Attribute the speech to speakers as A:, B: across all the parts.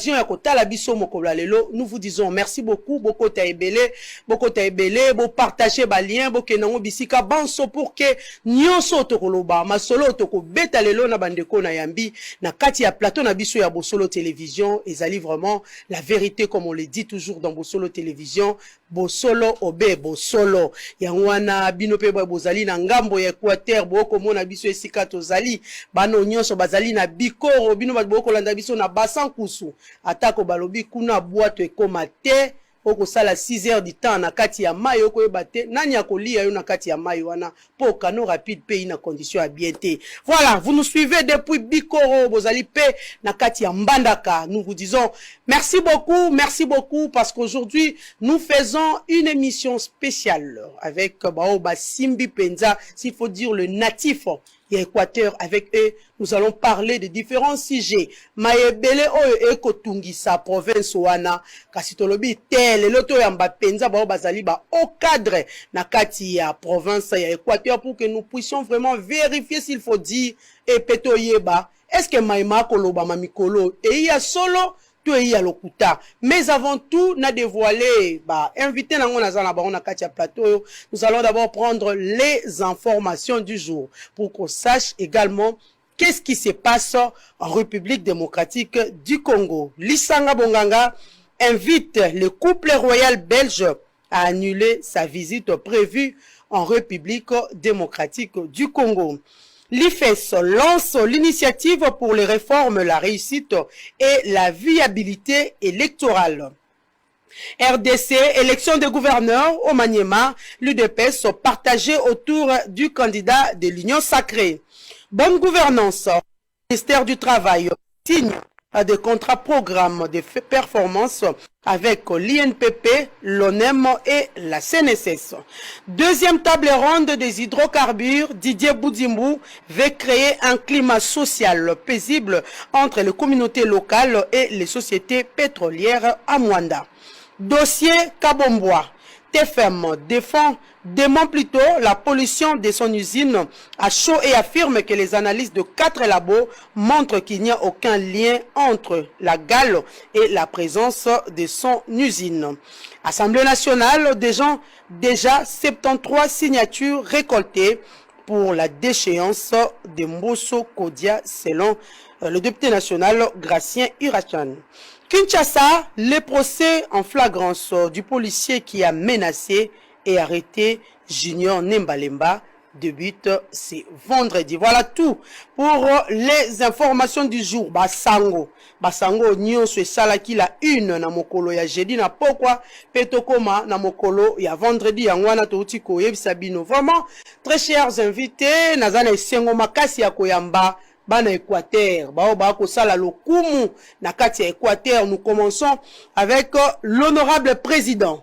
A: ya kotala biso mokolo lelo. Nous vous disons merci beaucoup, beaucoup ta ebele, bo partager ba lien, bo kenango bisika banso pour que nyonso tokoloba masolo toko beta lelo na bandeko na yambi na kati ya plateau na biso ya Bosolo Télévision. Ezali vraiment la vérité comme on le dit toujours dans Bosolo Télévision. Bosolo obe bosolo yangwana bino pe bozali na ngambo ya Équateur boko mona biso esika tozali bano nyonso bazali na bikoro bino boko landa biso na basan kusu atako balobi kuna boîte ekoma te oko sala 6 heures du temps na kati ya mai oko yebate nani akolia yo na kati ya mai wana po kano rapide pays na condition ya bien te. Voilà, vous nous suivez depuis Bikoro bozali pe na kati ya Mbandaka. Nous vous disons merci beaucoup parce qu'aujourd'hui nous faisons une émission spéciale avec Baoba Simbi Penza, s'il faut dire le natif et Équateur. Avec eux, nous allons parler de différents sujets. Maebele oyo ekotungi sa province wana kasitolobi tel loto yamba penza ba bazali ba au cadre na kati ya province ya Équateur pour que nous puissions vraiment vérifier s'il faut dire et peto yeba est-ce que maima koloba mamikolo et ya solo lokuta. Mais avant tout, n'a dévoilé, invité na plateau. Nous allons d'abord prendre les informations du jour pour qu'on sache également qu'est-ce qui se passe en République démocratique du Congo. Lisanga Bonganga invite le couple royal belge à annuler sa visite prévue en République démocratique du Congo. L'IFES lance l'initiative pour les réformes, la réussite et la viabilité électorale. RDC, élection de gouverneur au Maniema, l'UDPS sont partagés autour du candidat de l'Union sacrée. Bonne gouvernance, ministère du Travail signe des contrats programmes de performance avec l'INPP, l'ONEM et la CNSS. Deuxième table ronde des hydrocarbures, Didier Boudimbou veut créer un climat social paisible entre les communautés locales et les sociétés pétrolières à Mwanda. Dossier Kabombois. TFM dément plutôt la pollution de son usine à chaud et affirme que les analyses de 4 labos montrent qu'il n'y a aucun lien entre la gale et la présence de son usine. Assemblée nationale, déjà 73 signatures récoltées pour la déchéance de Mbosso Kodia selon le député national Gracien Irachan. Kinshasa, le procès en flagrance du policier qui a menacé et arrêté Junior Nembalemba débute ce vendredi. Voilà tout pour les informations du jour. Basango nyonso esalaki la une na mokolo ya jeudi na pokwa petokoma na mokolo ya vendredi ya ngwana touti koyebisa bino. Vraiment très chers invités, nazana esengo makasi ya koyamba bana Équateur, ko sala lokumu na kati ya Équateur. Nous commençons avec l'honorable président,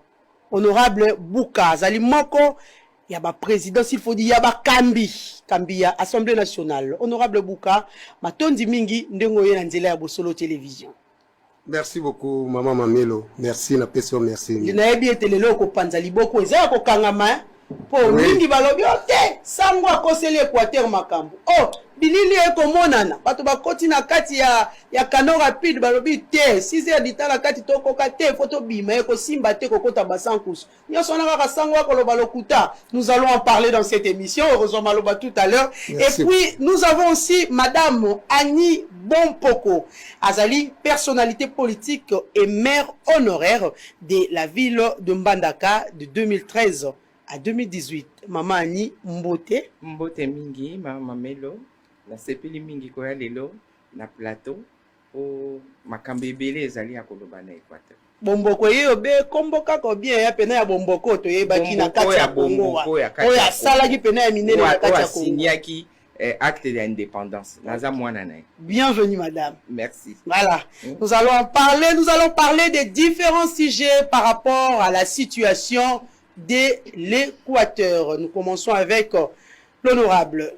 A: honorable Bouka Zali Moko, yaba président s'il faut dire yaba kambi ya Assemblée nationale. Honorable Bouka, matondi mingi ndengo ye na nzela ya Bosolo Télévision.
B: Merci beaucoup maman Mamelo. Merci na peso merci.
A: Na yebi etelelo ko panza liboko ezala ko kangama po mingi balobi ote sango akoseli Équateur makambo. Oh bilili eko monana bato bakoti na kati ya kano rapide balobi te 6 heures ditala kati tokoka te photo bima eko simba te kokota basankus nyonso na kaka sango akoloba lokuta. Nous allons en parler dans cette émission, heureusement maloba tout à l'heure. Et puis nous avons aussi madame Annie Bompoko Azali, personnalité politique et maire honoraire de la ville de Mbandaka de 2013 à 2018. Maman Annie Mbote
C: mingi mama Melo la sepeli mingi koya lelo na plateau o makambe ebele ezali ya koloba na Équateur.
A: Bomboko ye be komboka ko bien ya pena ya bomboko to ye baki na kati ya Congo oya sala ki pena ya minene na kati ya Congo
C: signaki acte d'indépendance naza mwana na.
A: Bienvenue madame.
C: Merci.
A: Voilà. Nous allons parler des différents sujets par rapport à la situation de l'Équateur. Nous commençons avec l'honorable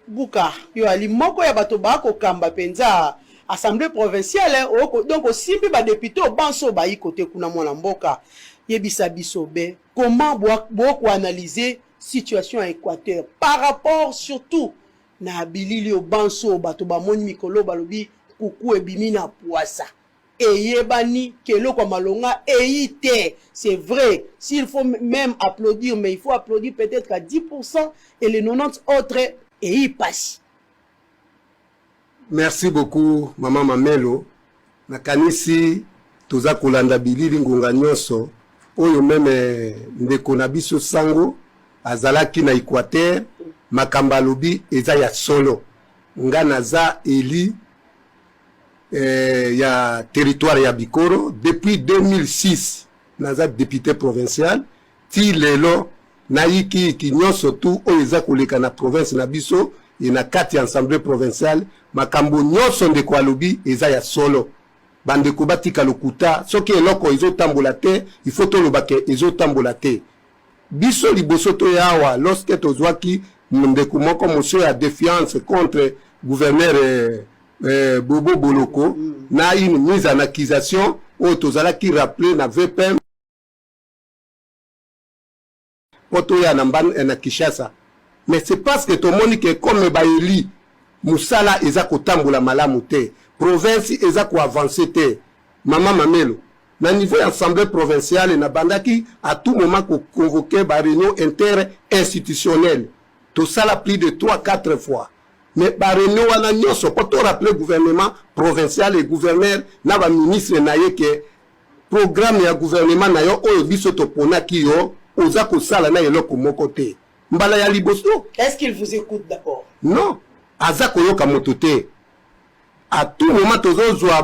A: Bouka yo ali moko ya bato bako kamba penza assemblée provinciale donc aussi ba député au banso ba côté kuna mona mboka yebisa bisobe comment boko analyser situation à Équateur par rapport surtout na bilili au banso bato ba moni mikolo balobi kuku ebimi na poisa eyebani keloko malonga eyite. C'est vrai, s'il faut même applaudir, mais il faut applaudir peut-être à 10% et les 90 autres y passent.
B: Merci beaucoup Maman Mamelo. Nakanisi toza kolanda bilili ngonga nyonso oyo meme ndeko na biso sango azalaki na Équateur makambo alobi eza ya solo nga naza eli ya territoire ya Bikoro depuis 2006 naza député provincial ti lelo naiki ki nyonso tu oyo eza koleka na province na biso et na kati ya assemblée provinciale makambo nyonso ndeko alobi eza ya solo bandeko batika lokuta soki eloko ezotambola te il faut toloba ke ezotambola te biso liboso to yawa lorsque tozwaki ndeko moko monsieur ya défiance contre gouverneur Bobo Boloko na une mise en accusation oyo tozalaki rappelé na VPM poto ya na Kinshasa. Mais c'est parce que tout le monde qui comme Baeli Moussala eza kotambola malamu te province eza ko avancer te Maman Mamelo na niveau assemblée provinciale na bandaki à tout moment ko convoquer ba réunion inter-institutionnelle tout ça la plus de 3-4 fois mais ba réunion wana nyonso ko to rappeler gouvernement provincial et gouverneur na ba ministre na ye ke programme ya gouvernement na yo oyo biso to ponaki yo oza ko sala na eloko moko te mbala ya liboso.
A: Est-ce qu'il vous écoute d'abord?
B: Non. Azako yoka motote. À tout moment, tozozwa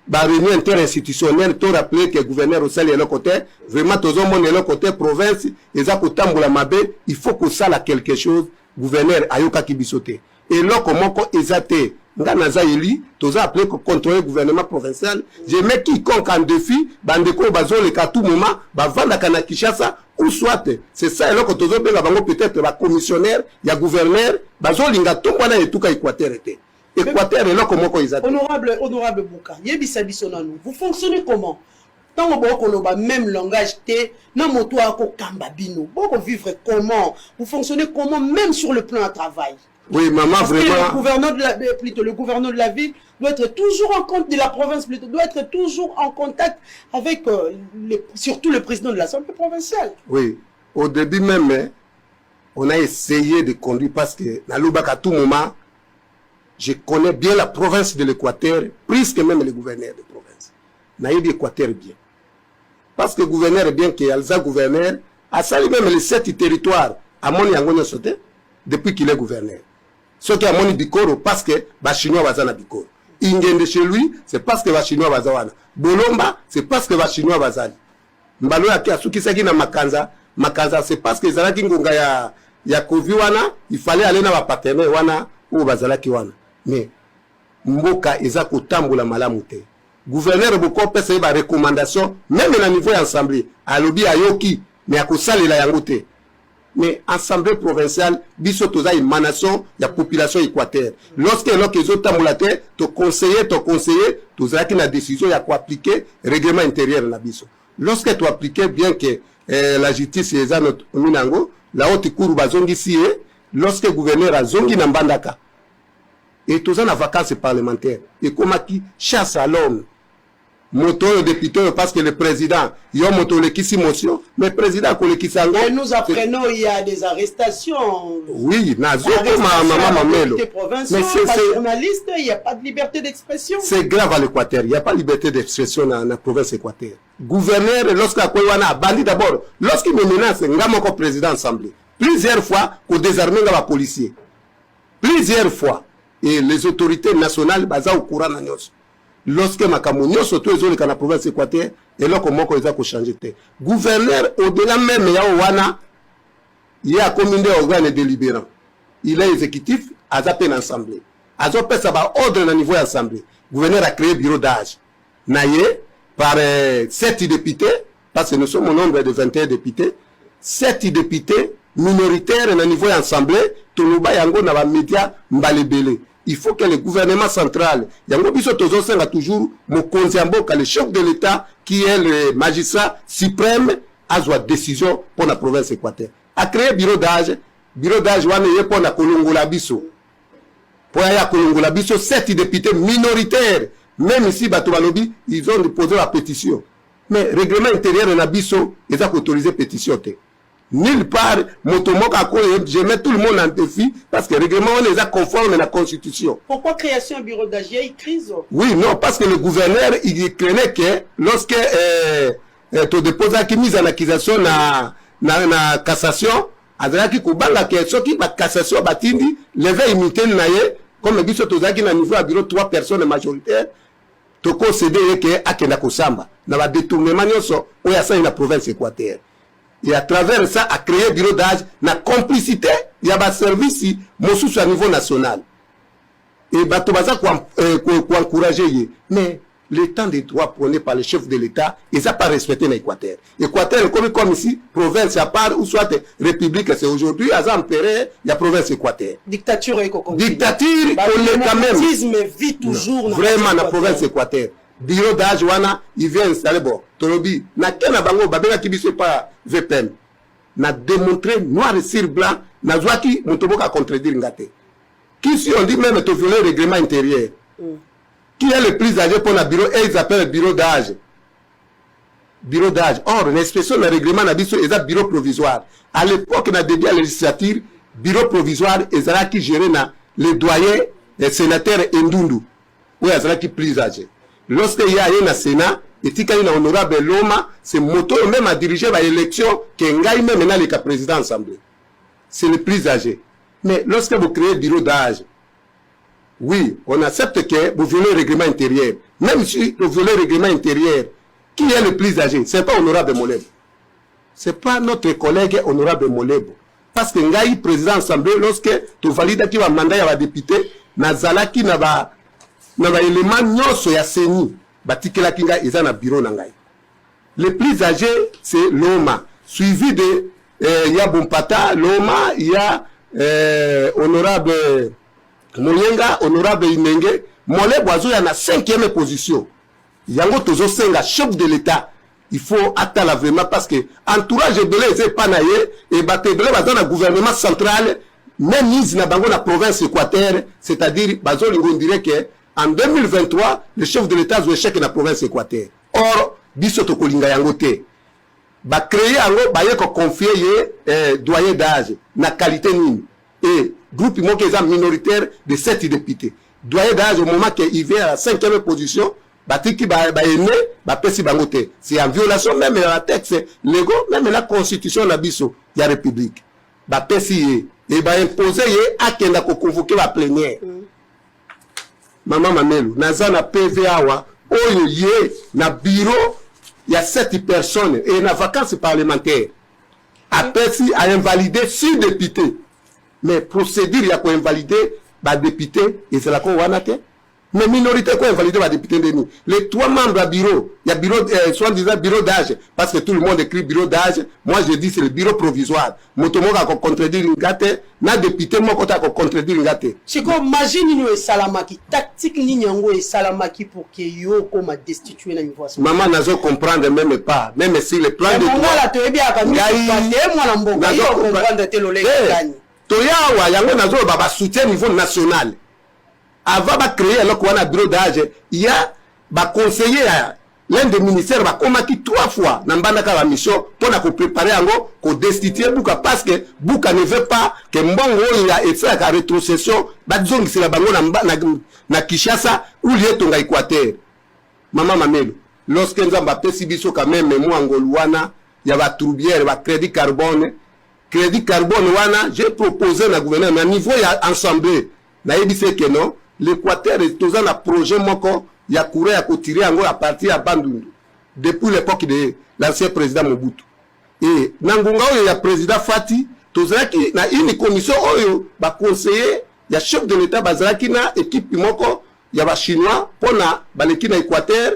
B: ba réunion interinstitutionnelle, to rappeler que gouverneur au sali côté, vraiment tozo mon côté province, ezako tambola mabe, il faut que ça la quelque chose, gouverneur ayoka kibisote. Et là comment ezate nga naza eli, tozo appelé que contrôler gouvernement provincial, je mets quiconque en défi, bandeko bazo le tout moment, ba vanda kana Kinshasa ou soit c'est ça alors que tozo benga bango peut-être ba commissionnaire ya gouverneur bazo linga tomba na etuka Équateur était Équateur et là comment ko izate
A: honorable Bouka yebisa biso na nous vous fonctionnez comment tant boko loba même langage té na moto ako kamba bino boko vivre comment vous fonctionnez comment même sur le plan de travail.
B: Oui, maman,
A: parce
B: vraiment.
A: Que le gouverneur de la ville doit être toujours en compte de la province, plutôt, doit être toujours en contact avec surtout le président de l'Assemblée provinciale.
B: Oui, au début même, on a essayé de conduire parce que à tout moment, je connais bien la province de l'Équateur, plus que même le gouverneur de province. Naïd l'Équateur bien. Parce que le gouverneur, bien qu'il y ait le gouverneur, a sali même les 7 territoires à mon yangonia sauté depuis qu'il est gouverneur. Ce qui a mon Bikoro parce que les Chinois bazana Bikoro. Ingende chez lui, c'est parce que les Chinois bazawana. Bolomba, c'est parce que les Chinois bazali. Mbalo ya kiasuki saki na Makanza, c'est parce que zalaki ngonga ya Kovi wana, il fallait aller na ba partenaire wana ou bazalaki wana. Mais mboka eza kotambola malamu te. Gouverneur boko pesa ba recommandation même na niveau assemblée, alobi ayoki mais akosalela yango te. Mais assemblée provinciale biso toza émanation ya population Équateur. Lorsque ils ont tamboulaté, to conseiller toza ki na décision ya ko appliquer règlement intérieur na biso. Lorsque tu appliquais bien que la justice est à notre minango, la haute cour bazongi si lorsque gouverneur a zongi na mbandaka et toza na vacances parlementaires et comme qui chasse à l'homme moto député parce que le président yo moto le kisi motion mais président ko le kisango
A: et nous apprenons il y a des arrestations.
B: Oui, nazo maman Mamelo.
A: Mais c'est journaliste, il y a pas de liberté d'expression.
B: C'est grave à l'Équateur, il y a pas de liberté d'expression dans la province Équateur. Gouverneur lorsqu'il a bandi d'abord, lorsqu'il me menace ngamoko président assemblée. Plusieurs fois ko désarmer ngaba policier. Plusieurs fois et les autorités nationales baza au courant na nyos. Lorsque Makamunyo surtout les autres dans la province Équateur et là comment ils ont changé te gouverneur au-delà même ya wana il y a commune organe délibérant il est exécutif à peine assemblée à zo pesa ba ordre na niveau assemblée gouverneur a créé bureau d'âge naye par 7 députés parce que nous sommes au nombre de 21 députés 7 députés minoritaires na niveau assemblée toloba yango na ba médias mbalebele. Il faut que le gouvernement central, yango biso tozo senga toujours mokonzi mboka le chef de l'État qui est le magistrat suprême a une décision pour la province Équateur. A créé bureau d'âge wana ye pour la kolongola biso. Pour ya kolongola biso 7 députés minoritaires Même ici, Batobalobi, ils ont déposé la pétition. Mais règlement intérieur de Nabiso, ils ont autorisé pétition. Nulle part, je mets tout le monde en défi parce que le règlement, on les a conformes à la Constitution.
A: Pourquoi création d'un bureau d'âge? Il y a une crise?
B: Oui, non, parce que le gouverneur, il craignait que lorsque tu déposes la mise en accusation na cassation, azalaki kubanga ke soki ba cassation batindi lever immunité naye comme biso tozaki na niveau à bureau 3 personnes majoritaires to concéder que akenda kosamba na ba détournement nyonso o ya sa na province équateur et à travers ça a créé bureau d'âge na complicité ya ba service mosusu à niveau national et bato baza ko encourager mais l'état des droits prôné par le chef de l'État, ils n'ont pas respecté l'Équateur. L'Équateur, comme ici, province à part, ou soit république, c'est aujourd'hui, à Zampéré, il y a province Équateur.
A: Dictature et
B: dictature, on est quand même.
A: Le vit toujours.
B: Non, vraiment, la province Équateur. Bureau d'âge, il vient installer, bon, Tolobi, na kena bango, babena qui bise pas VPN. Na démontré, noir et sur blanc, na zouaki, montoboka contredire ngate. Qui si on dit même, tu violé le règlement intérieur. Qui est le plus âgé pour le bureau et ils appellent le bureau d'âge. Bureau d'âge. Or, l'expression de règlement est un bureau provisoire. À l'époque, dans le début de la législature, bureau provisoire, ils ont qui gérer les doyens, les sénateurs Ndundu. Oui, ils ont qui plus âgé. Lorsqu'il y a un Sénat, et si il y a un honorable Loma, c'est moto même à diriger l'élection, qui est même maintenant le cas président assemblée. C'est le plus âgé. Mais lorsque vous créez le bureau d'âge, oui, on accepte que vous violez le règlement intérieur. Même si vous violez le règlement intérieur, qui est le plus âgé? Ce n'est pas honorable Molebo. Ce n'est pas notre collègue honorable Molebo. Parce que Ngaï, président de l'Assemblée, lorsque tu valides qu'il va mandat à député, Nazalaki n'a pas élément nyoso ya seni, batikela kinga ils ont un bureau nangai. Le plus âgé, c'est Loma. Suivi de Yabumpata, Loma, il y a honorable Moyenga, honorable Inenge, Mole Boazo, il y a 5e position. Yango Tozo Senga, chef de l'État. Il faut attendre vraiment parce que entourage de l'État pas naïe et battre dans le gouvernement central, même mise dans la province Équateur, c'est-à-dire, on dirait que en 2023, le chef de l'État a échec dans la province Équateur. Or, Bisoto Kolinga Yangote, ba créer yango, ba yeko confier doyen d'âge, na qualité nini. Et groupe minoritaire de 7 députés. Doyen d'âge au moment qu'il vient à la 5e position, c'est en violation même de la texte légaux, même la constitution de la la République. Et imposer à qui a convoqué la plénière. Maman Mamelu, naza na PVA, oyo ye na bureau, il y a 7 personnes et na vacances parlementaires. Apesi a invalidé 6 députés. Mais procédure, il y a quoi invalider les députés, et c'est là qu'on va nater. Mais minorité, quoi invalider les députés de nous. Les 3 membres du bureau, il y a bureau, soit disant bureau d'âge, parce que tout le monde écrit bureau d'âge. Moi, je dis c'est le bureau provisoire. Motomo a contredire une gâte, na député, moi, quand a contredire une gâte.
A: C'est comme, imagine, nous, et Salamaki, tactique, Ninyango et Salamaki pour que yo, comme a destitué la niveau.
B: Maman, n'a pas comprendre même pas, même si le plan de
A: droit. Moi, tu es bien à
B: Toyawa, yango nazo baba soutien niveau national. Avant de créer le bureau d'âge, il y a ba conseiller l'un des ministères va combattre 3 fois dans la mission pour préparer yango ko destituer Bouka parce que Bouka ne veut pas que Mbongo il a fait la rétrocession ba disons que c'est la bango na Kinshasa ou lié tonga Équateur. Maman Mamelu, lorsque nzamba pesi biso quand même moi ngolwana, il y a ba troubière, ba crédit carbone. Crédit carbone, j'ai proposé à gouvernement, mais à niveau il y a assemblée. Na dit que non, l'Équateur est dans un projet moko, il y a couru à tirer à partir à Bandundu. Depuis l'époque de l'ancien président Mobutu. Et Nangunga, il y a président Fati, il y a une commission, il y a conseiller, il y a chef de l'État, il y a équipe moko, il y a Chinois, pour l'équipe d'Équateur,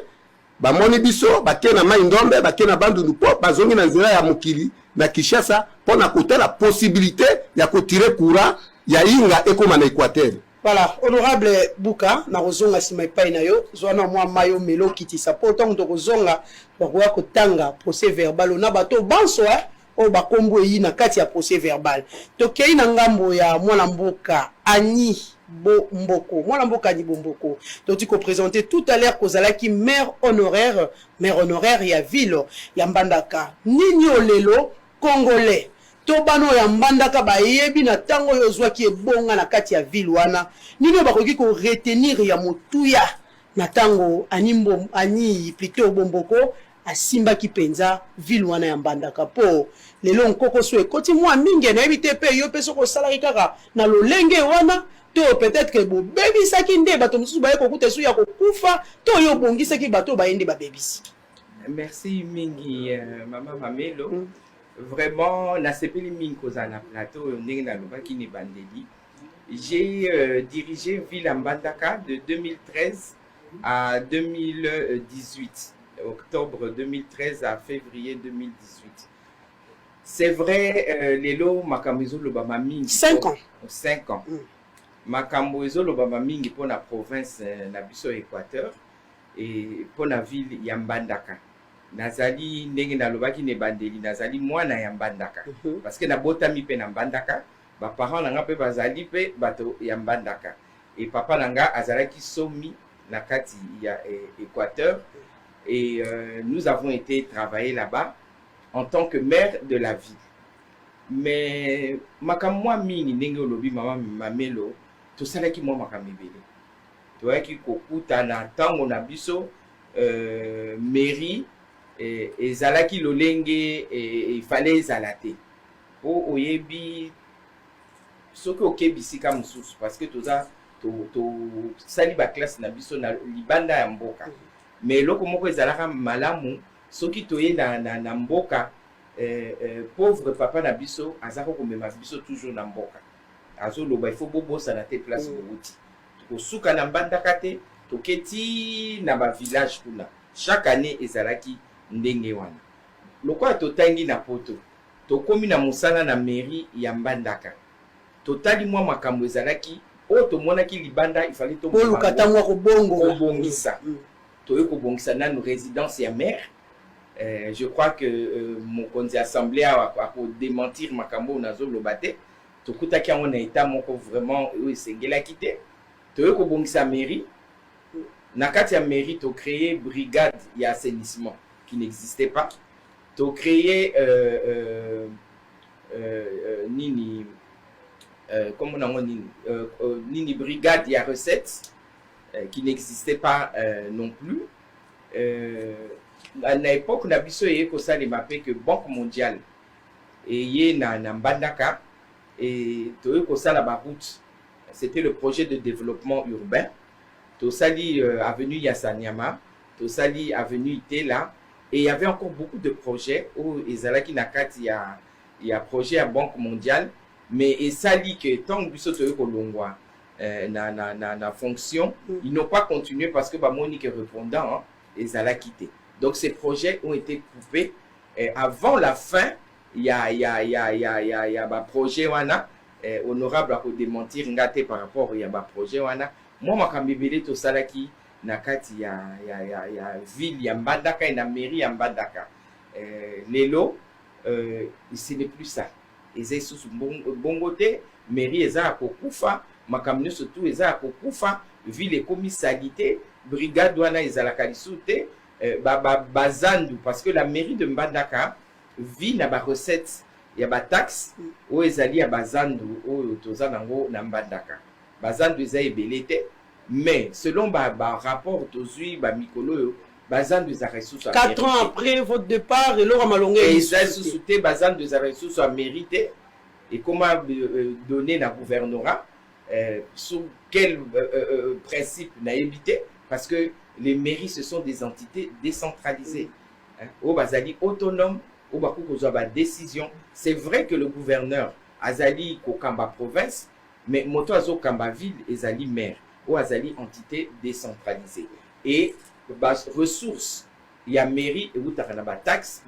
B: Monibiso, Bakena Maïndombe, Bakena Bandundu, Bazongi Nanzira ya Mukili. Na Kinshasa pour n'accorder la possibilité de tirer courant ya inga ekoma na Équateur.
A: Voilà, honorable Bouka na rozonga sima epai na yo zwana mwa mayo melo kitisa po tongo to rozonga kwa kotanga procès verbal na bato banso o bakombo yi na kati ya procès verbal. Tokei na ngambo ya mwana mboka Annie Bomboko. Moi, l'amboka ni Bomboko. Donc, tu peux présenter tout à l'heure qu'Ozala qui maire honoraire y a ville, y a Mbandaka. Nino Lelo, Congolais. Tobano ya Mbandaka ba yebi na tango yozwa ki ebonga na kati ya ville wana. Nino bakoki ko retenir ya motuya na tango animbo ani plutôt Bomboko. Asimba ki penza ville wana ya Mbandaka po lelo nkoko so ekoti mwa mingi na ebite pe yo peso ko salari kaka na lolenge wana to peut-être que bo baby saki nde bato mususu ba ko kutesu ya ko kufa to yo bongisa ki bato ba ende ba babies.
C: Merci mingi maman Mamelo. Vraiment na sepeli mingi koza na plateau ndenge na loba ki ni bandeli. J'ai dirigé ville à Mbandaka de 2013 à 2018. Octobre 2013 à février 2018. C'est vrai, Lelo Makambozo Lobama Mingi.
A: 5 ans.
C: 5 ans. Makambozo Lobama Mingi pour la province Nabiso Équateur et pour la ville Yambandaka. Nazali ndenge na lobaki ne bandeli nazali mwana ya Mbandaka. Parce que na botami pe na Mbandaka, ba parents nanga pe bazali pe bato ya Mbandaka. Et papa nanga azalaki somi na kati ya Équateur. Et nous avons été travailler là-bas en tant que maire de la ville. Mais makamwa mingi ndenge olobi mama Mamelo to salaki mwa makamebele. To yaki kokuta na tango na biso mairie et zalaki lolenge et il fallait zalate. Po oyebi soki okebisika mususu parce que toza to sali ba classe na biso na libanda ya mboka. Mais loko moko ezalaka malamu soki toye na mboka pauvre papa na biso azako komema biso toujours na mboka azo loba il faut bobosa na te place bouti to suka na Mbandaka te to keti na ba village kuna chaque année ezalaki ndenge wana loko to tangi na poto to komi na musana na mairie ya Mbandaka to tali mwa makambo ezalaki o to monaki libanda il fallait to
A: katangwa ko bongo
C: bongisa toye ko bongisa na résidence ya maire. Je crois que mon conseil assemblée a pour démentir makambo nazo lobate to kutaki on a état moko vraiment esengela kité toye ko bongisa mairie na kati ya mairie to créer brigade ya assainissement qui n'existait pas to créer nini comment on a nini brigade ya recettes qui n'existait pas non plus. À l'époque, on a vu que Banque mondiale et na Mbandaka et la route. C'était le projet de développement urbain. Tosali avenue Yassanyama, Tosali avenue Itela et il y avait encore beaucoup de projets où Ezalaki Nakati il y a projet à Banque mondiale mais Ezali que tant que Toyo Kolongwa na fonction, ils n'ont pas continué parce que Monique répondant Ezala quitté. Donc ces projets ont été coupés avant la fin. Il y a un projet wana honorable à démentir ngate par rapport il y a un projet wana moi makambibele to salaki na kati ya ville ya Mbandaka et na mairie ya Mbandaka lelo ce n'est plus ça ezai sous bongote mairie eza kokufa makamno surtout eza kokufa ville commissalité brigade wana ezalaka lisute bazandu parce que la mairie de Mbandaka vit na ba recette ya ba taxe o ezali ya bazandu o toza nango na Mbandaka bazandu eza ebelete mais selon ba rapport tozui ba mikolo bazandu za ressources
A: 4 ans après votre départ et leur malongé
C: eza sous-souté bazandu za ressources à mériter et comment donner la gouvernorat sous quel principe n'a évité parce que les mairies ce sont des entités décentralisées au bazali autonome au bakou kozaba décision. C'est vrai que le gouverneur azali kokamba province mais moto azo kamba ville ezali maire ou azali entité décentralisée et ressources il y a mairie et où ba taxes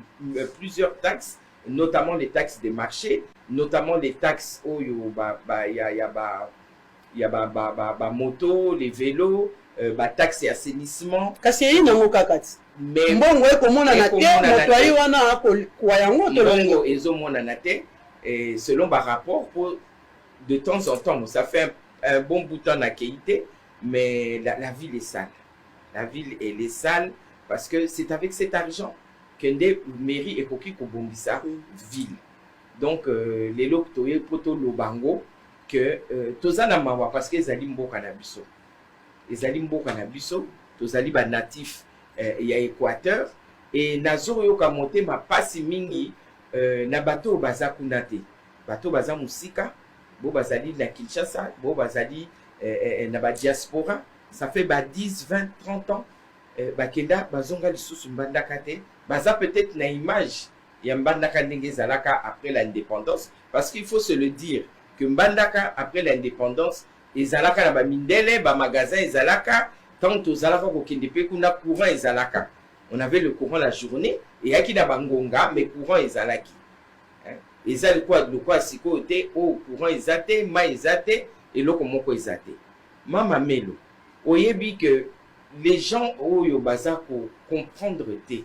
C: plusieurs taxes notamment les taxes des marchés notamment les taxes où il y a moto les vélos taxes et assainissement
A: kasi nango kakati mais mbongo ekomona na te moto ayi wana kwa yango to
C: mbongo ezomona na te et selon rapport pour de temps en temps ça fait un bon bouton à qualité, mais la ville est sale. La ville, elle est sale parce que c'est avec cet argent que la mairie est coquille pour bombissa ville. Donc, les locaux, poto lobango, que tozana mawa parce que zali mboka na biso. Ezali mboka na biso, tozali ba natif ya Équateur et nazo yoka monte ma pasi mingi na bato baza kuna te. Bato baza musika, bo bazali na Kinshasa, bo bazali na ba diaspora, ça fait 10, 20, 30 ans bakenda bazonga lisusu mbandaka te, baza peut-être na image ya mbandaka ndenge zalaka après l'indépendance parce qu'il faut se le dire que mbandaka après l'indépendance ezalaka na ba mindele ba magasin ezalaka tant tozalaka kokende pe kuna courant ezalaka. On avait le courant la journée et yaki na bangonga mais courant ezalaki. Eza le quoi siko te au courant ezate, ma ezate et loko moko ezate. Mama melo oyebi que les gens oyo baza ko comprendre te.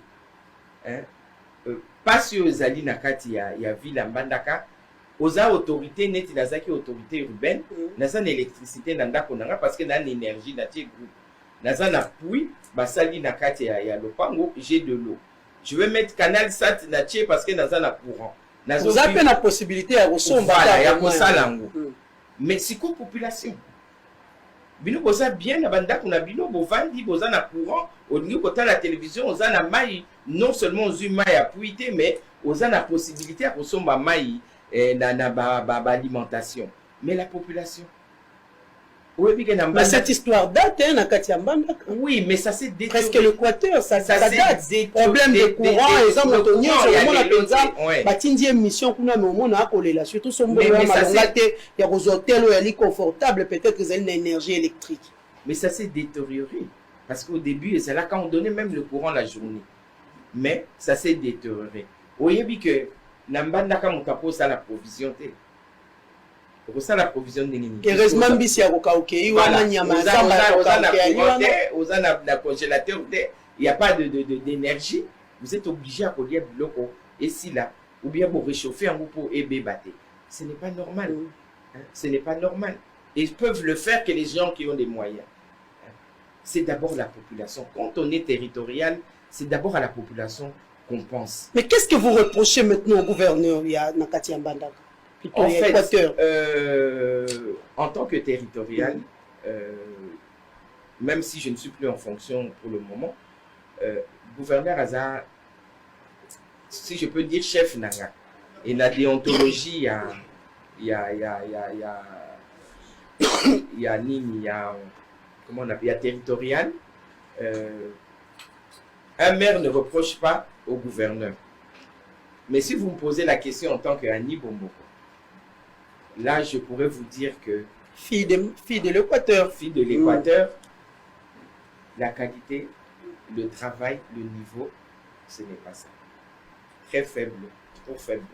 C: Pas sur ezali na kati ya ville mbandaka oza autorité neti nazaki autorité urbaine naza na électricité na ndako nanga parce que na énergie na tie groupe naza na puits basali na kati ya lopango j'ai de l'eau je vais mettre canal sat na tie parce que naza na courant nazo
A: vous avez la possibilité ya kosomba
C: voilà ya kosala ngo mais siko population bino boza bien na bandako na bino bovandi boza na courant olingi kota la télévision oza na mai non seulement ozu mai ya puité mais oza na possibilité ya kosomba mai na ba alimentation mais la population
A: mais cette histoire date na kati ya mbandaka
C: oui mais ça c'est
A: presque l'Équateur ça date problème de courant exemple motonien sur le monde penza batindi émission kuna mais on a kolela surtout son bon malonga te ya hotel ou ya confortable peut-être que c'est une énergie électrique
C: mais ça s'est détérioré parce qu'au début c'est là quand on donnait même le courant la journée mais ça s'est détérioré oyebi que na mbandaka motapo ça la provision te ça la provision ndenge
A: heureusement bisi ya kokauke wana nyama zamba
C: oza na congélateur te il y a pas d'énergie vous êtes obligé à coller biloko et si là ou bien pour réchauffer en pour ebebate ce n'est pas normal ce n'est pas normal et ils peuvent le faire que les gens qui ont des moyens c'est d'abord la population quand on est territorial c'est d'abord à la population qu'on pense.
A: Mais qu'est-ce que vous reprochez maintenant au gouverneur Nakati Mbandaka?
C: En fait, en tant que territorial, même si je ne suis plus en fonction pour le moment, gouverneur Hazard, si je peux dire chef Nanga, et la déontologie, il y a territorial, un maire ne reproche pas au gouverneur. Mais si vous me posez la question en tant qu'Annie Bomboko, là je pourrais vous dire que
A: fille de l'Équateur,
C: la qualité, le travail, le niveau, ce n'est pas ça. Très faible, trop faible.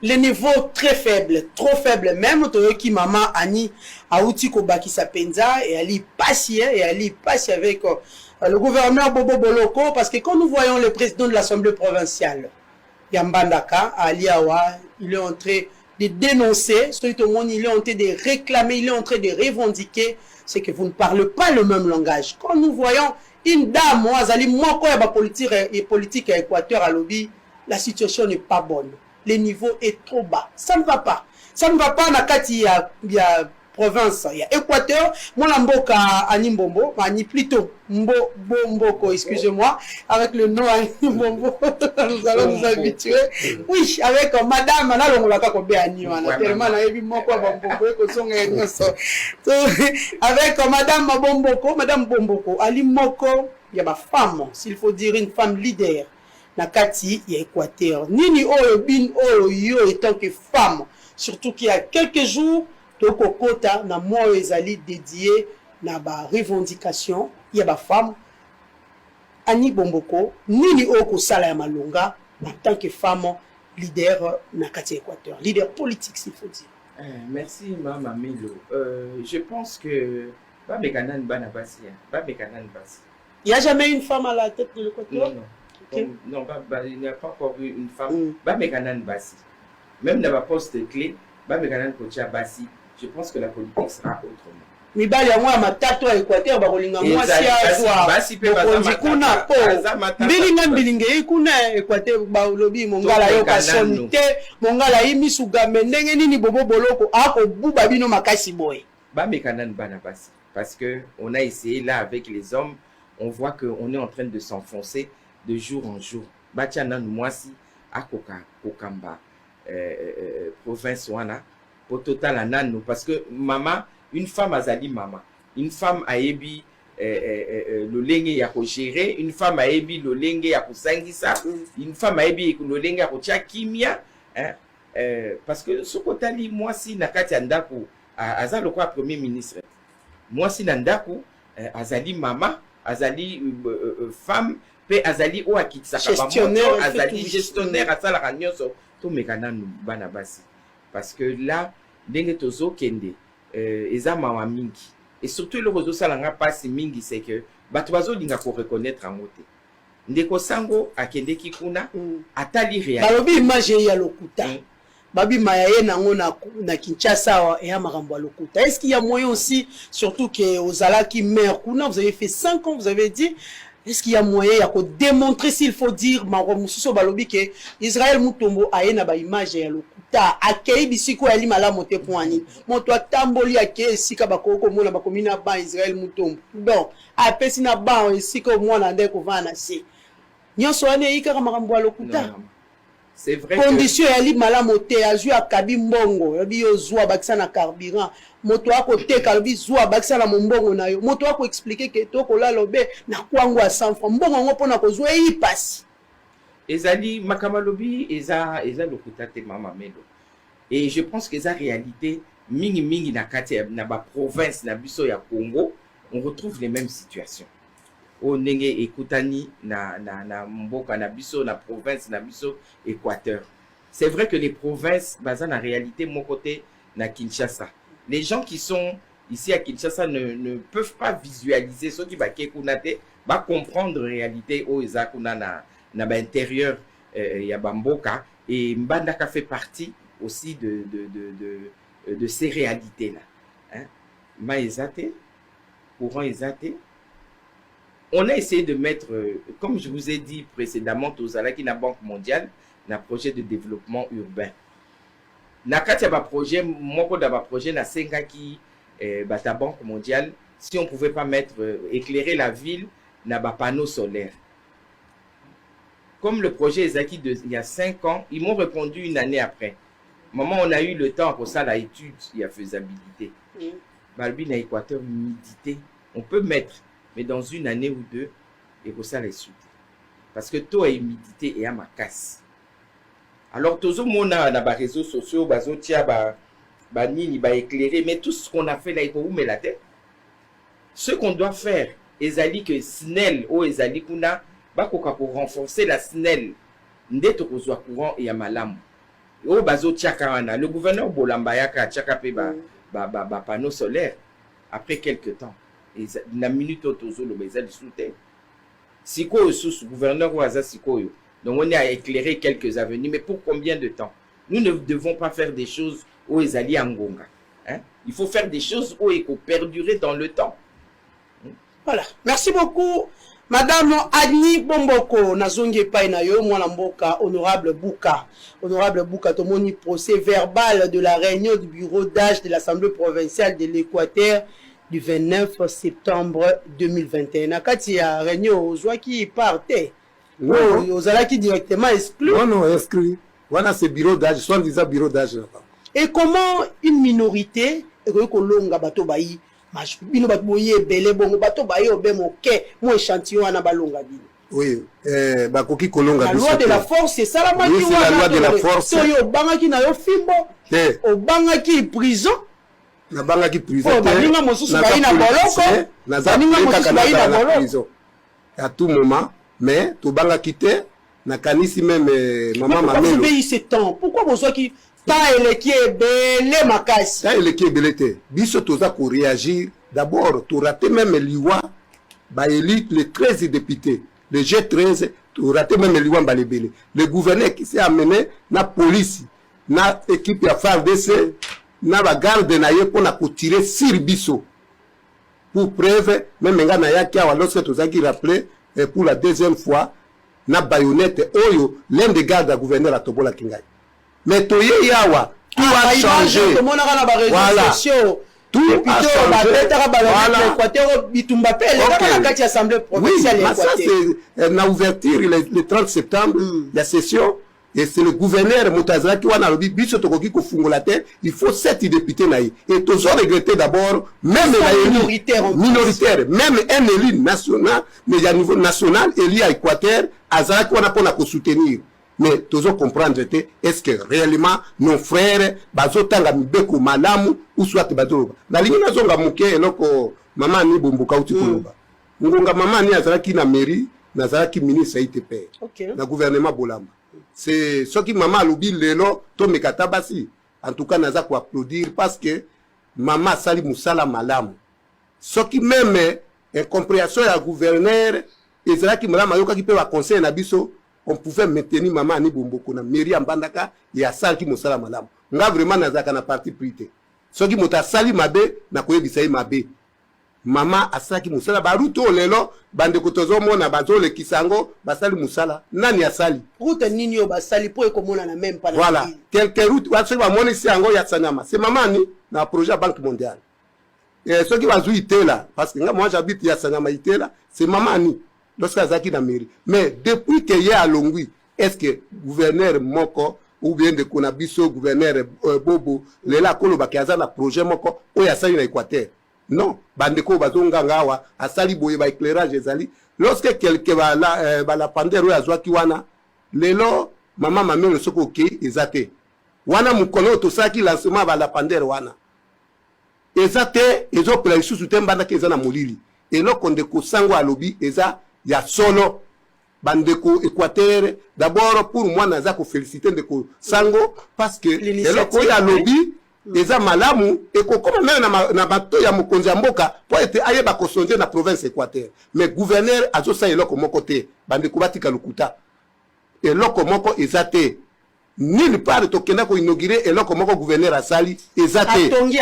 A: Le niveau très faible, trop faible. Même Toyoki Mama Annie Aouti Kobaki Sapenza et Ali Passi avec le gouverneur Bobo Boloko, parce que quand nous voyons le président de l'Assemblée provinciale, Yambandaka, Aliawa, il est en train de dénoncer, il est en train de réclamer, il est en train de revendiquer, c'est que vous ne parlez pas le même langage. Quand nous voyons une dame, politique à Équateur à Lobby, la situation n'est pas bonne. Le niveau est trop bas. Ça ne va pas. Ça ne va pas. Il y a province, il y a Équateur. Moi, la mboka Animbombo, Ani plutôt Mboko, excusez-moi, avec le nom Animbombo, nous allons nous habituer. Oui, avec Madame, avec Madame Bomboko, Madame Bomboko, Ali Moko, il y a ma femme, s'il faut dire une femme leader. Nakati, il y a Équateur. Nini Oyo Bin Oyo Yo étant que femme, surtout qu'il y a quelques jours, Toko Kota, na moi ezali dédié na ba revendication, il y a ba femme, Annie Bomboko, Nini Oko Sala ya Malonga, en tant que femme leader Nakati Équateur, leader politique s'il faut dire.
C: Merci Mama Melo. Je pense que Babekanan Banabasi, Babekanan Basi.
A: Il n'y a jamais une femme à la tête de l'Équateur?
C: Non. Okay. Non, il n'y a pas encore eu une femme. Babekanan Basi. Même dans ma poste clé, Babekanan Kocha Basi, je pense que la politique sera autrement.
A: mibali yango ya matatu ya Équateur bakolinga mwasi azwa mokonzi kuna po mbilinga ye kuna Équateur balobi mongala yo kasoni te mongala ye misugame ndenge nini bobo boloko akobuba bino makasi boye
C: bamekana bana basi parce que on a essayé là avec les hommes on voit que on est en train de s'enfoncer de jour en jour batia nanu mwasi akoka kokamba province wana pour total nanu parce que mama une femme azali mama, une femme ayebi le lenge ya ko gérer, une femme ayebi le lenge ya ko sangisa, une femme ayebi le lenge ya ko tia kimia, parce que ce kotali moi si nakati andako azali quoi premier ministre. Moi si nandako azali mama, azali femme, pe azali o akitsaka
A: gestionnaire,
C: azali gestionnaire asala kanyoso to mekana bana basi. Parce que là ndenge tozo kende eza mawa mingi et surtout le réseau salanga passe mingi c'est que bato bazo linga ko reconnaître en moté ndeko sango akende kikuna atali réalité
A: balobi image ya lokuta babi mayaye nango na Kinshasa et ya makambo lokuta est-ce qu'il y a moyen aussi surtout que ozalaki maire kuna vous avez fait 5 ans vous avez dit est-ce qu'il y a moyen de démontrer s'il faut dire Maromususo balobi que Israël Mutombo aye na ba image ya lokuta akei bisiko ya lima la moté poani moto atamboli akei sika bakoko mona bakomina ba Israël Mutombo donc apesi na ba sika mona ndeko vana se nyonso ane ikaka makambo ya lokuta
C: c'est vrai
A: condition ya lima la moté azu akabi mbongo yabi yozwa bakisa na carburant moto ako teka lobi zwa bakisa na mbongo na yo moto ako expliquer que to kola lobe na kwangu a 100 francs mbongo ngo pona ko zwa yi passe
C: ezali makamalobi eza lokuta te mama melo et je pense que eza réalité mingi na kati na ba province na biso ya Congo on retrouve les mêmes situations o ndenge ekutani na mboka na biso na province na biso Équateur. C'est vrai que les provinces basées en réalité mon côté na Kinshasa. Les gens qui sont ici à Kinshasa ne peuvent pas visualiser ce qui va comprendre la réalité au Ezakuna na ba intérieur ya Bamboka et Mbandaka fait partie aussi de ces réalités là. Hein? Maezate, courant Ezate. On a essayé de mettre, comme je vous ai dit précédemment, Tozalaki na Banque mondiale, na projet de développement urbain. Na kati ba projet, moko da ba projet na sengaki bata Banque mondiale, si on pouvait pas mettre éclairer la ville na ba panneaux solaires. Comme le projet Ezaki il y a 5 ans, ils m'ont répondu une année après. Maman, on a eu le temps pour ça la étude, il y a faisabilité. Balbi na Équateur humidité, on peut mettre mais dans une année ou deux, et pour ça les soutes. Parce que taux à humidité et à ma casse. Alors, tous les gens dans les réseaux sociaux, nini, éclairer, mais tout ce qu'on a fait là, il faut où mettre la tête. Ce qu'on doit faire, ezali que SNEL ou ezali kuna, pour renforcer la SNEL, ndeto kozwa courant et à malam. O bazo tchakana, le gouverneur Bolambayaka tchakape ba panneau solaire après quelques temps. Et la minute autozo le bezal soutien. Siko sous gouverneur ou aza sikoyo. Donc on est à éclairer quelques avenues, mais pour combien de temps? Nous ne devons pas faire des choses où ils allient en Ngonga. Hein? Il faut faire des choses où il faut perdurer dans le temps.
A: Voilà. Merci beaucoup. Madame Agni Bomboko, Nazongi Painayo, Mwana Mboka, honorable Bouka. Honorable Bouka, Tomoni, procès verbal de la réunion du bureau d'âge de l'Assemblée provinciale de l'Équateur du 29 septembre 2021. Nakati ya réunion ozwa qui partait. Non, ozala qui directement exclu.
B: Non, exclu. Voilà ce bureau d'âge, soit disant bureau d'âge là-bas.
A: Et comment une minorité kolonga bato bayi bino bato boye belé bongo bato bayi obemo ke mo échantillon na balonga bino.
B: Oui, bakoki kolonga
A: la loi de la force c'est ça la
B: oui, c'est la loi de la force.
A: So yo bangaki na yo fimbo. Obangaki prison.
B: Na banga ki prison
A: baninga mosusu bayi na boloko baninga mosusu bayi na boloko
B: à tout moment mais to banga kité na kanisi même maman mamelo
A: pourquoi ce temps pourquoi besoin qui ta eleki ebele makasi
B: ta eleki ebele te biso toza ko réagir d'abord to rater même liwa ba élite les 13 députés le G13 to rater même liwa balebele le gouverneur qui s'est amené na police na équipe ya FARDC na bagarde na ye mpona kotirer sur biso. Pour preuve, même nga na yaki awa lorsque tozaki rappelé pour la deuxième fois, na bayonette oyo l'un des gardes à gouverneur à Tobola Kingai. Mais toye yawa, tout a changé. Voilà. Tout a changé. Voilà. Ça c'est na ouverture le 30 septembre, la session. Et c'est le gouverneur Moutazra qui a dit biso tokoki ko fungola te, il faut 7 députés naï. Et tous ont regretté d'abord même minoritaire, même un élu national, mais à niveau national, élu à Équateur, Azara qui on a pour soutenir. Mais tous ont comprendre est-ce que réellement nos frères bazotanga mibeko malamu ou soit bazoloba. Na lingi nazonga muke eloko mama ni bomboka uti koloba. Ngonga mama ni Azara qui na mairie, Nazara qui ministre ITP. Na gouvernement Bolamba. C'est ce qui maman alobi lelo to mekata basi. En tout cas naza ko applaudir parce que maman sali musala malamu. Ce qui même incompréhension ya gouverneur ezala ki malama yoka ki pe wa conseil na biso, on pouvait maintenir maman ni bomboko na mairie ambandaka ya sali ki musala malamu. Nga vraiment naza kana parti prité. Ce qui mota sali mabe na koyebisa yi mabe. Mama asaki musala baruto lelo bande kotozo mona bazole kisango basali musala nani asali
A: route nini yo basali po ekomona na même pas
B: voilà quelques routes wasali ba moni siango ya Sanyama c'est maman ni na projet Banque mondiale et ceux qui va jouer là parce que moi j'habite ya Sanyama itela c'est maman ni lorsque azaki na mairie mais depuis que y a Longwi est-ce que gouverneur moko ou bien de Konabiso gouverneur Bobo lela koloba kaza na projet moko o ya sali na Équateur. Non, bandeko bazonga ngawa asali boye ba éclairage ezali lorsque quelqu'un va la pandero ya zwaki wana lelo mama mamelo soko ke ezate wana mukono to saki lancement ba la pandero wana ezate ezo pela isusu tembanda ke ezana molili eloko ndeko sango alobi eza ya solo bandeko Équateur d'abord pour moi naza ko féliciter ndeko sango parce que eloko ya lobi eza malamu ekokoma même na bato ya mokonzi ya mboka po ete ayeba kosonje na province Équateur mais gouverneur azosa eloko moko te bandeko batika lukuta eloko moko eza te nulle part tokenda ko inaugurer eloko moko gouverneur asali eza te atongi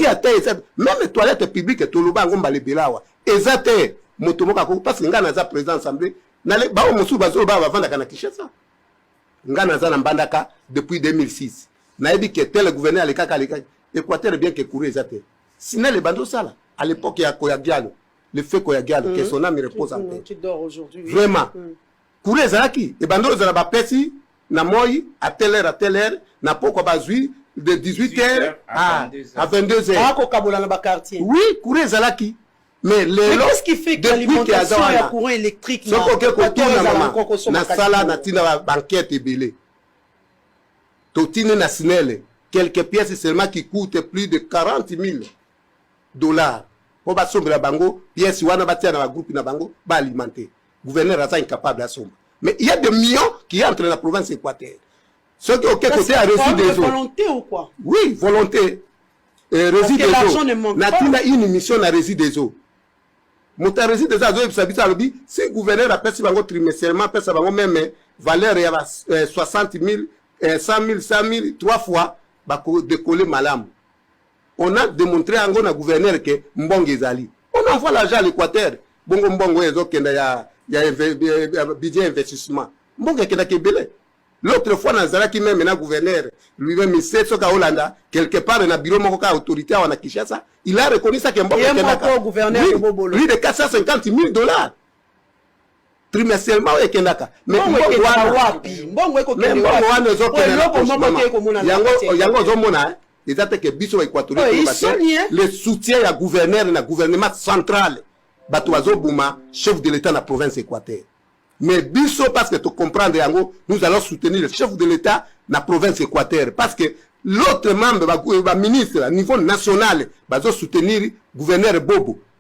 B: ata eza même toilette publique toloba ngomba lebelawa eza te moto moko ko parce que ngana za président assemblée na le ba mosu bazoloba bavanda kana Kinshasa ngana za na mbandaka depuis 2006 naïbi que tel gouverneur à l'écart Équateur bien que courir exactement. Sinon les bandos ça là à l'époque il y a Koyagialo, le fait Koyagialo que son âme repose en paix.
A: Tu dors aujourd'hui.
B: Vraiment. Courir ça qui et bandos ça ba pesi na moi à telle heure na pourquoi bazui de 18h à 22h.
A: Ah ko kabola na ba quartier.
B: Oui, courir ça qui mais
A: qu'est-ce qui fait que l'alimentation ya courant électrique
B: na sala na tina banquette ebele. Totine nationale, quelques pièces seulement qui coûtent plus de 40 000 $. Pour basombe la bango, pièces wana batia na groupe na bango, ba alimenter. Gouverneur est incapable à sombre. Mais il y a des millions qui entrent dans la province Équateur. Ceux qui ont côté à reçu des eaux.
A: Volonté ou quoi?
B: Oui, volonté. Rési des eaux. Natina une mission à rési des eaux. Mota rési des eaux, ça lobby, si gouverneur a perçu bango trimestriellement, perçu bango même valeur il y a 60 000 100 000, 3 fois, bah, décoller malam. On a démontré à un gouverneur que Mbongo ezali. On envoie l'argent à l'Équateur. Bongo Mbongo il y a budget investissement. Mbongo est kebele. L'autre fois, Nazara qui même un gouverneur, lui-même, il sait ce qu'a Hollanda, quelque part, dans le bureau, mon autorité, à Kinshasa, il a reconnu ça que Mbongo est gouverneur de 450 000 $. Trimestriellement et Kenaka mais Mbongo yango zomona ezate ke biso équatorien le soutien ya gouverneur na gouvernement central bato bazobuma chef de l'état na province Équateur mais biso parce que tu comprendre yango nous allons soutenir le chef de l'état na province Équateur parce que l'autre membre ba ministre à niveau national bazo soutenir gouverneur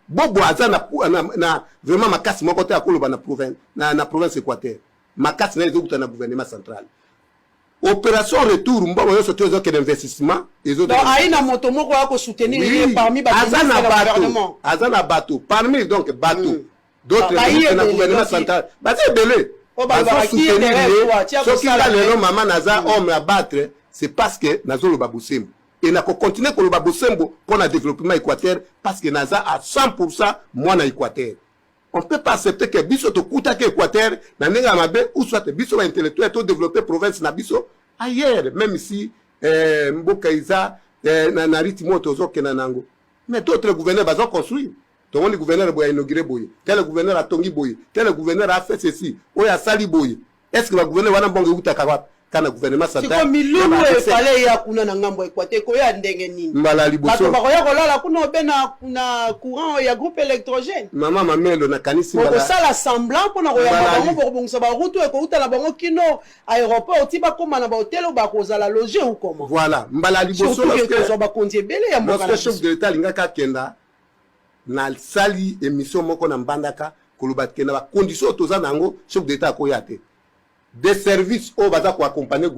B: Bobo aza na vraiment makasi moko te akoloba na province Équateur makasi na ezokuta na gouvernement central opération retour mbongo yo soto ezo ke d'investissement ezo
A: donc aina moto moko ako soutenir parmi ba gouvernement
B: azana bateau parmi donc bateau d'autres na gouvernement central bazé belé soutenir ceux qui là le maman naza homme à battre c'est parce que nazolo babusembo et na continuer koloba bosembo pour le développement équateur parce que naza à 100% moi na Équateur. On ne peut pas accepter que biso to kuta ke Équateur na nenga mabe ou soit biso intellectuel to développer province na biso ailleurs même ici mboka iza na ritmo tozo ke nango. Mais d'autres gouverneurs bazo construire. Tout le monde gouverneur boya inauguré boye. Tel gouverneur a tongi boye. Tel gouverneur a fait ceci. Oya sali boye. Est-ce que le gouverneur wana bongo uta kabap? Kana gouvernement ça
A: date. C'est comme milulu e fallait ya kuna na ngambo Équateur ko ya ndenge nini.
B: Mbala liboso.
A: Bato ba ko la kuna bena na courant ya groupe électrogène.
B: Mama mamelo na kanisi
A: mbala. Ko sala semblant pour na ko ya bango pour bongisa ba route e ko uta la bango kino aéroport ti ba koma na ba hôtel ba ko za la loger ou comment.
B: Voilà, mbala liboso
A: lorsque ba kontie belé ya
B: mboka. Lorsque chef de l'état lingaka kenda na sali émission moko na mbandaka koloba kenda ba condition toza nango chef de l'état ko yate. Des services au baza ko accompagner